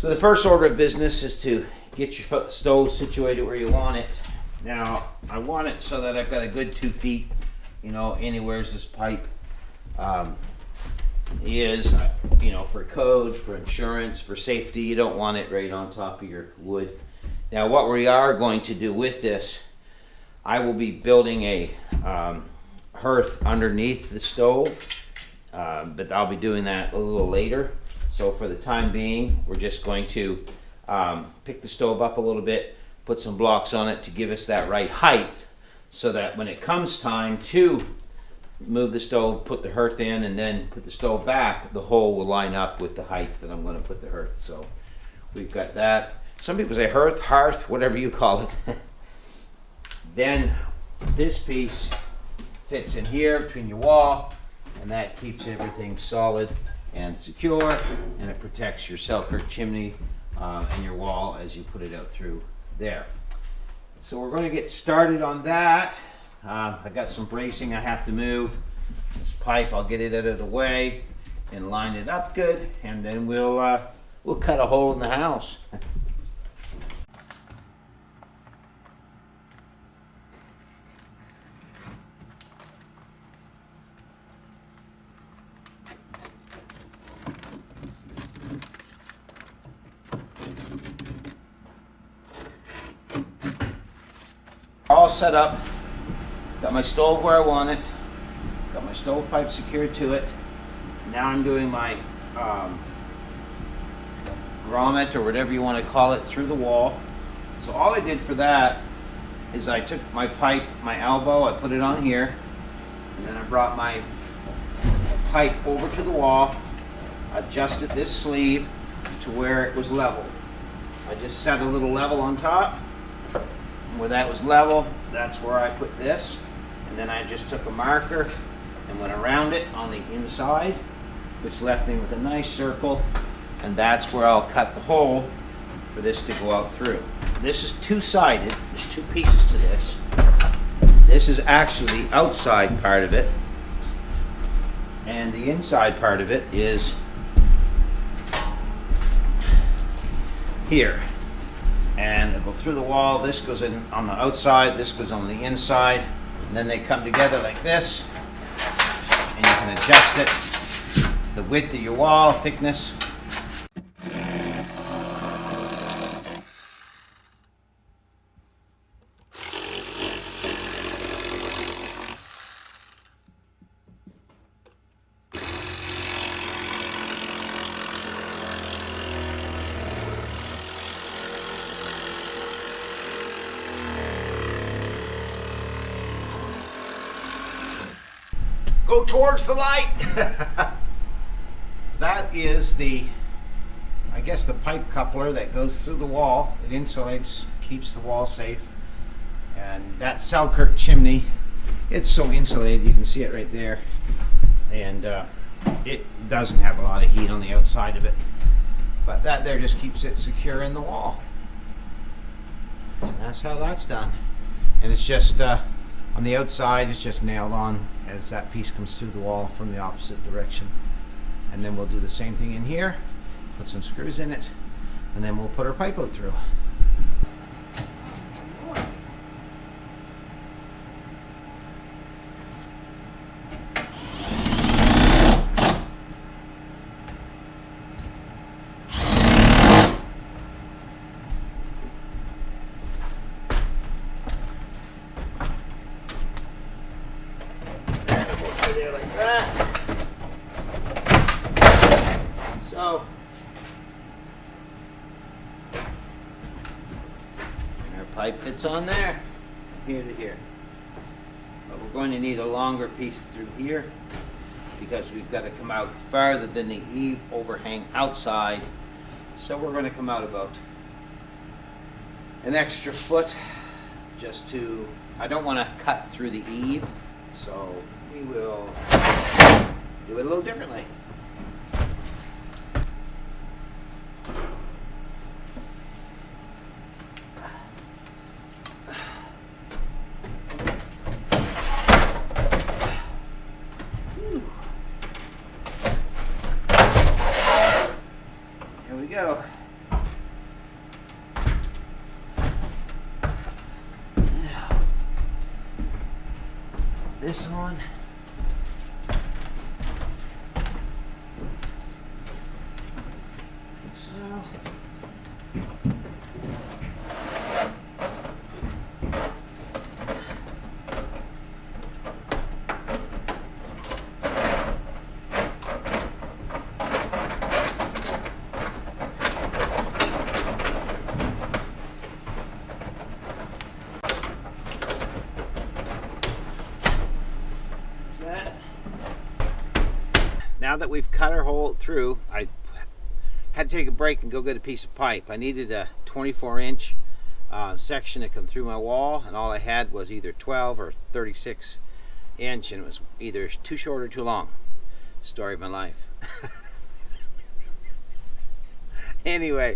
So the first order of business is to get your stove situated where you want it. Now, I want it so that I've got a good 2 feet, you know, anywhere's this pipe is, you know, for code, for insurance, for safety. You don't want it right on top of your wood. Now, what we are going to do with this, I will be building a hearth underneath the stove, but I'll be doing that a little later. So for the time being, we're just going to pick the stove up a little bit, put some blocks on it to give us that right height, so that when it comes time to move the stove, put the hearth in, and then put the stove back, the hole will line up with the height that I'm going to put the hearth. So we've got that. Some people say hearth, whatever you call it. Then this piece fits in here between your wall, and that keeps everything solid and secure, and it protects your Selkirk chimney and your wall as you put it out through there. So we're going to get started on that. I got some bracing I have to move. This pipe, I'll get it out of the way and line it up good, and then we'll cut a hole in the house. All set up. Got my stove where I want it. Got my stovepipe secured to it. Now I'm doing my grommet, or whatever you want to call it, through the wall. So all I did for that is I took my pipe, my elbow, I put it on here, and then I brought my pipe over to the wall, adjusted this sleeve to where it was level. I just set a little level on top. Where that was level, that's where I put this, and then I just took a marker and went around it on the inside, which left me with a nice circle, and that's where I'll cut the hole for this to go out through. This is two-sided. There's two pieces to this. This is actually the outside part of it, and the inside part of it is here. And it'll go through the wall. This goes in on the outside, this goes on the inside, and then they come together like this, and you can adjust it to the width of your wall, thickness. Go towards the light. So that is the, I guess, the pipe coupler that goes through the wall. It insulates, keeps the wall safe. And that Selkirk chimney, it's so insulated, you can see it right there. And it doesn't have a lot of heat on the outside of it. But that there just keeps it secure in the wall. And that's how that's done. And it's just, on the outside, it's just nailed on as that piece comes through the wall from the opposite direction. And then we'll do the same thing in here, put some screws in it, and then we'll put our pipe out through. There like that. So our pipe fits on there, here to here. But we're going to need a longer piece through here because we've got to come out farther than the eave overhang outside. So we're going to come out about an extra foot just to, I don't want to cut through the eave, so we will do it a little differently. Here we go. this on. So. Now that we've cut our hole through, I had to take a break and go get a piece of pipe. I needed a 24-inch section to come through my wall, and all I had was either 12 or 36 inch, and it was either too short or too long. Story of my life. Anyway,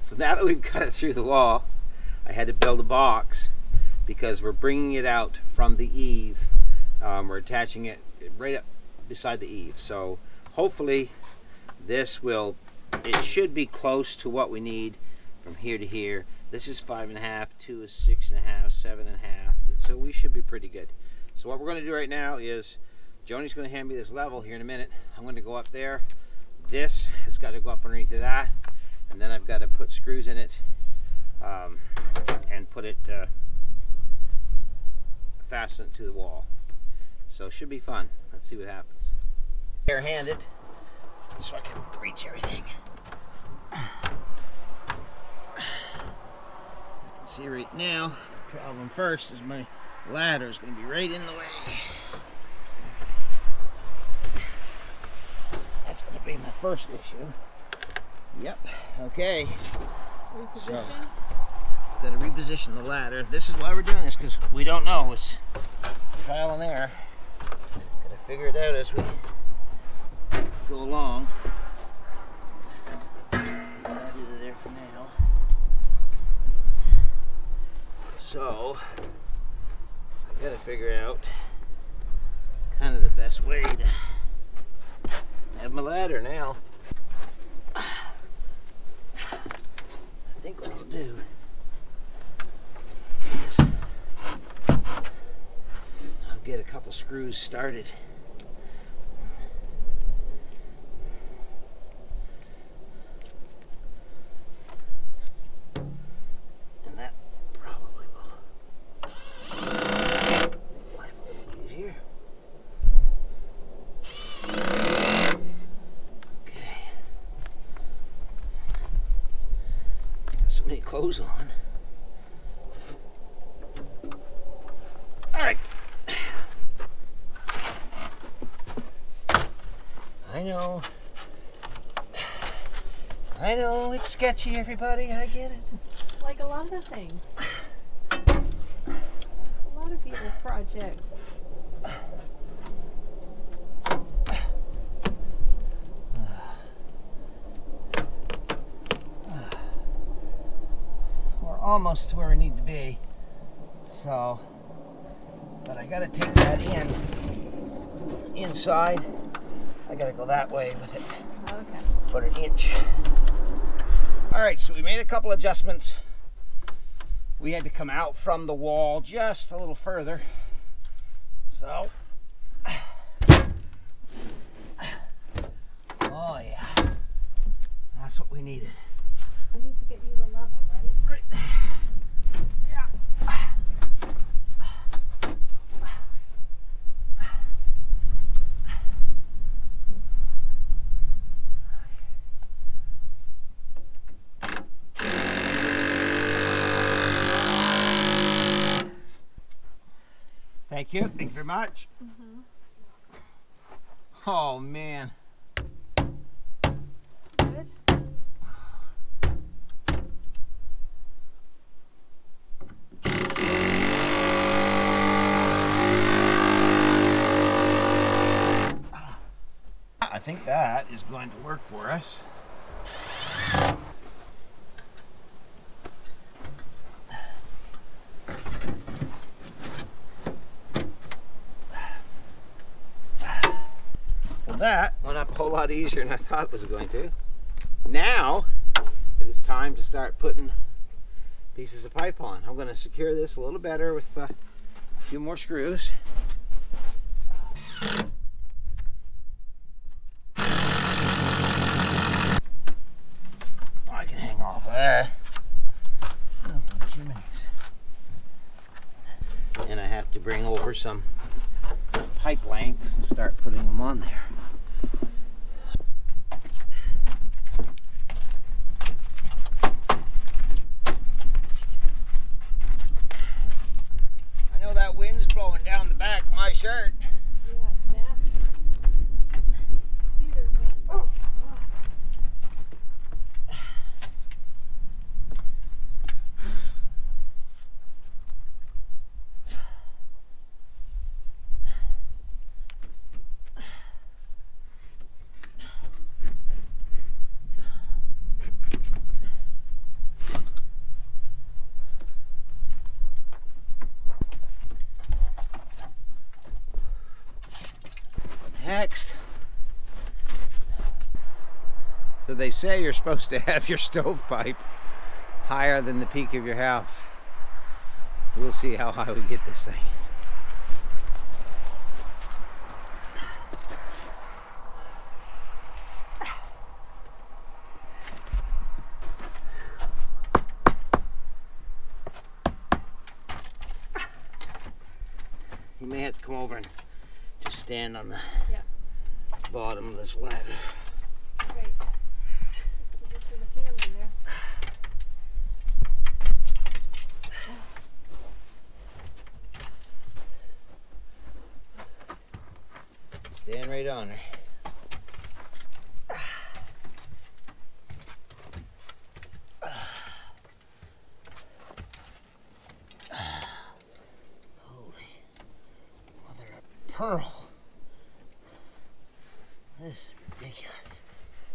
so now that we've cut it through the wall, I had to build a box because we're bringing it out from the eave. We're attaching it right up beside the eave, so hopefully this will, it should be close to what we need from here to here. This is 5.5, 2 is 6.5, 7.5, so we should be pretty good. So what we're going to do right now is Joni's going to hand me this level here in a minute. I'm going to go up there. This has got to go up underneath of that, and then I've got to put screws in it and put it fasten it to the wall. So it should be fun. Let's see what happens. Bare-handed, so I can reach everything. You can see right now, the problem first is my ladder is going to be right in the way. That's going to be my first issue. Yep, okay. Reposition? So, got to reposition the ladder. This is why we're doing this, because we don't know. It's trial and error. Got to figure it out as we go along. Put that into there for now. So, I got to figure out kind of the best way to have my ladder now. I think what I'll do is I'll get a couple screws started. And that probably will make life a little easier. Okay. Got so many clothes on. Alright. I know, it's sketchy, everybody, I get it. Like a lot of things. A lot of people's projects. We're almost to where we need to be, so, but I gotta take that inside. I gotta go that way with it. Okay. About an inch. All right, so we made a couple adjustments. We had to come out from the wall just a little further. So, oh yeah, that's what we needed. I need to get you the level, right? Right there. Yeah. Thank you. Thank you very much. Mm-hmm. Oh man. Good. I think that is going to work for us. Well, that went up a whole lot easier than I thought it was going to. Now it is time to start putting pieces of pipe on. I'm going to secure this a little better with few more screws. I can hang off of that. Oh, chimneys. And I have to bring over some pipe lengths and start putting them on there. I know that wind's blowing down the back of my shirt. Yeah, it's nasty. Bitter wind. Oh. Next. So they say you're supposed to have your stovepipe higher than the peak of your house. We'll see how high we get this thing. You may have to come over and just stand on the bottom of this ladder. Great. Position the camera there. Stand right on her. Holy mother of pearl. This is ridiculous.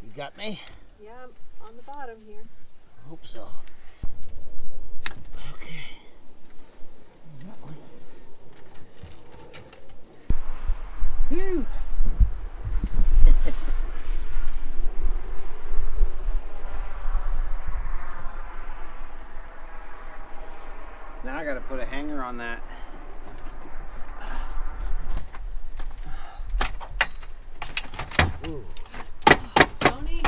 You got me? Yeah, I'm on the bottom here. I hope so. Okay. That one. Phew. So now I got to put a hanger on that. Ooh. Tony,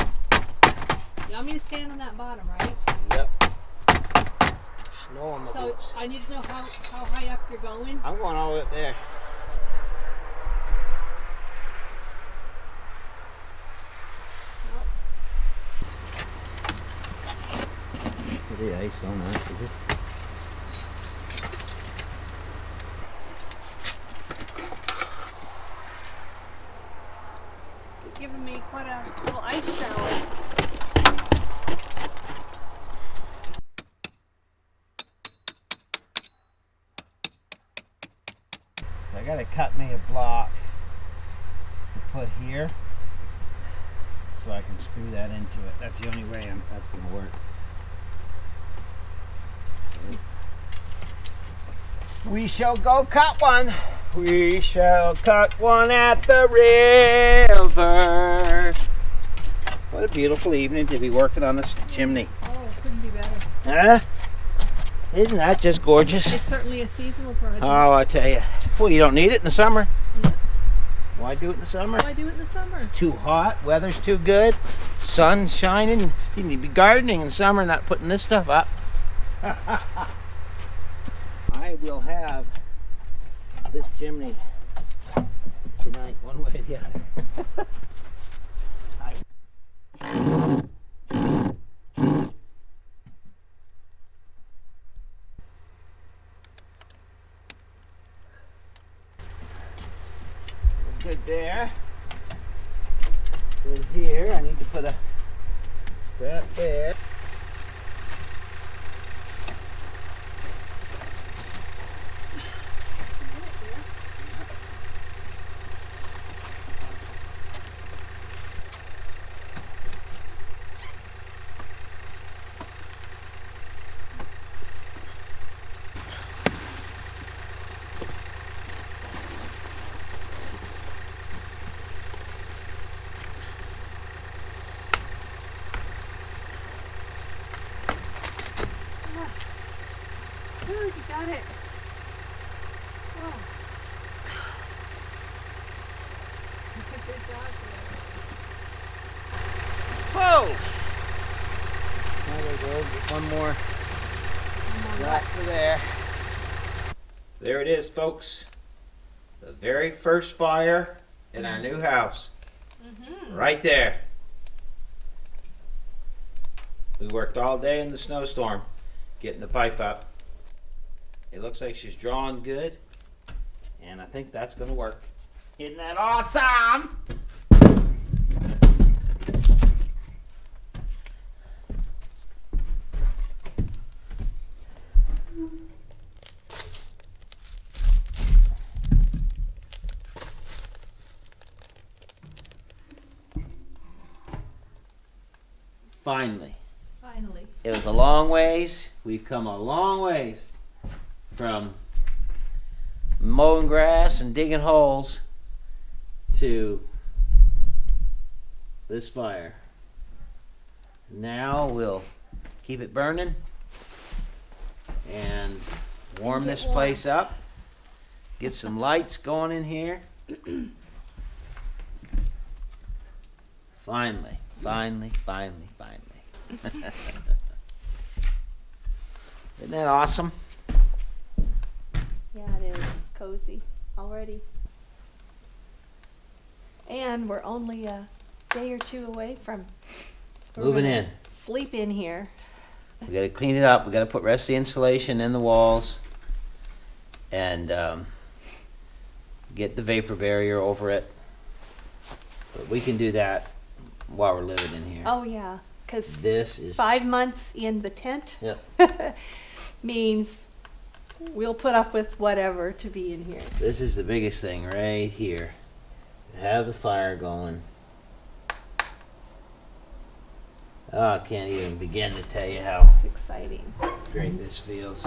you want me to stand on that bottom, right? Yep. Snow on my So boots. I need to know how high up you're going. I'm going all the way up there. Nope. The ice on that, is it? You're giving me quite a little ice shower. So I gotta cut me a block to put here so I can screw that into it. That's the only way that's gonna work. We shall go cut one. We shall cut one at the river. What a beautiful evening to be working on this chimney. Oh, it couldn't be better. Huh? Isn't that just gorgeous? It's certainly a seasonal project. Oh, I tell you. Well, you don't need it in the summer. Yeah. Why do it in the summer? Why do it in the summer? Too hot, weather's too good, sun's shining. You need to be gardening in summer, not putting this stuff up. I will have this chimney tonight, one way or the other. Good there. Good here. I need to put a strap there. Ooh, you got it. We'll get one more right for there. There it is, folks. The very first fire in our new house. Right there. We worked all day in the snowstorm getting the pipe up. It looks like she's drawing good, and I think that's going to work. Isn't that awesome? Finally. Finally. It was a long ways. We've come a long ways from mowing grass and digging holes to this fire. Now we'll keep it burning and warm this place up. Get some lights going in here. Finally. Isn't that awesome? Yeah, it is. It's cozy already. And we're only a day or two away from Moving in. sleep in here. We got to clean it up. We got to put rest of the insulation in the walls, and get the vapor barrier over it. But we can do that while we're living in here. Oh yeah, because This is 5 months in the tent Yep. means we'll put up with whatever to be in here. This is the biggest thing right here. Have the fire going. Oh, I can't even begin to tell you how It's exciting. great this feels.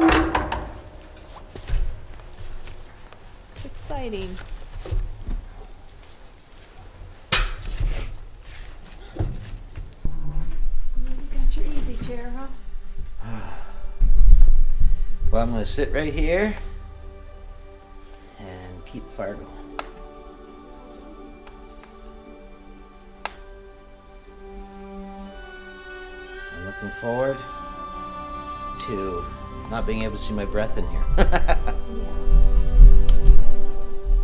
It's exciting. You got your easy chair, huh? Well, I'm going to sit right here and keep the fire going. I'm looking forward to not being able to see my breath in here. Yeah.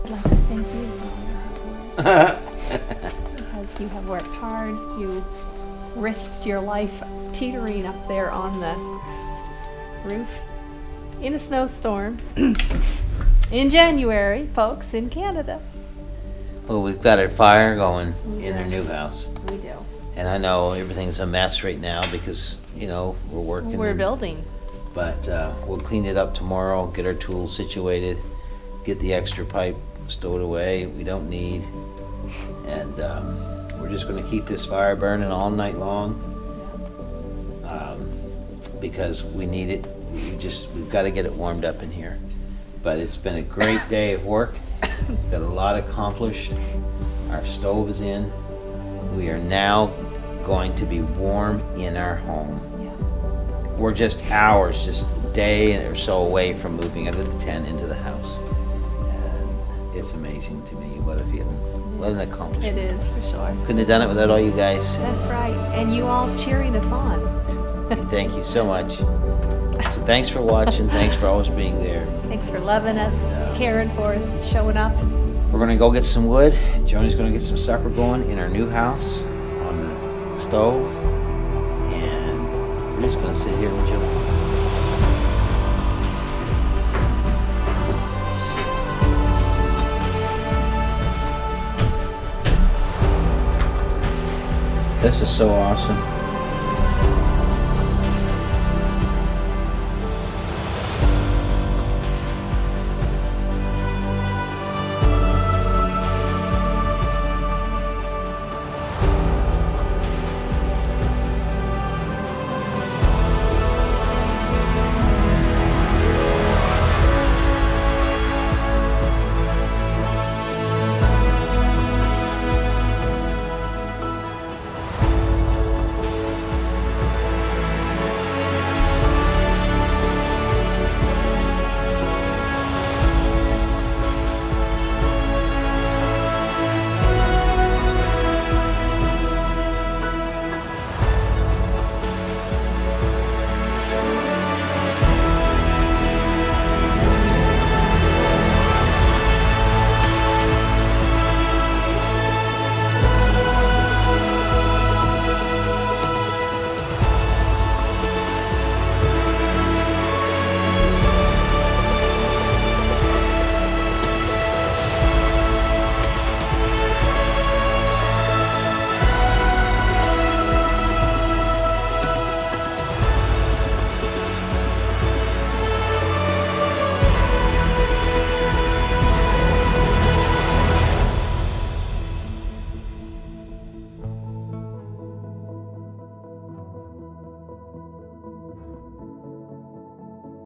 I'd like to thank you for all your hard work. Because you have worked hard. You risked your life teetering up there on the roof in a snowstorm in January, folks, in Canada. Well, we've got a fire going We in do. our new house. We do. And I know everything's a mess right now because, you know, we're working. We're and- building. But we'll clean it up tomorrow, get our tools situated, get the extra pipe stowed away we don't need. And we're just going to keep this fire burning all night long because we need it. We've got to get it warmed up in here. But it's been a great day of work. Got a lot accomplished. Our stove is in. We are now going to be warm in our home. We're just hours, just a day or so away from moving out of the tent into the house. And it's amazing to me. What a feeling. What an accomplishment. It is, for sure. Couldn't have done it without all you guys. That's right. And you all cheering us on. Thank you so much. So thanks for watching. Thanks for always being there. Thanks for loving us, caring for us, and showing up. We're going to go get some wood. Joni's going to get some supper going in our new house on the stove. And we're just going to sit here and enjoy. This is so awesome.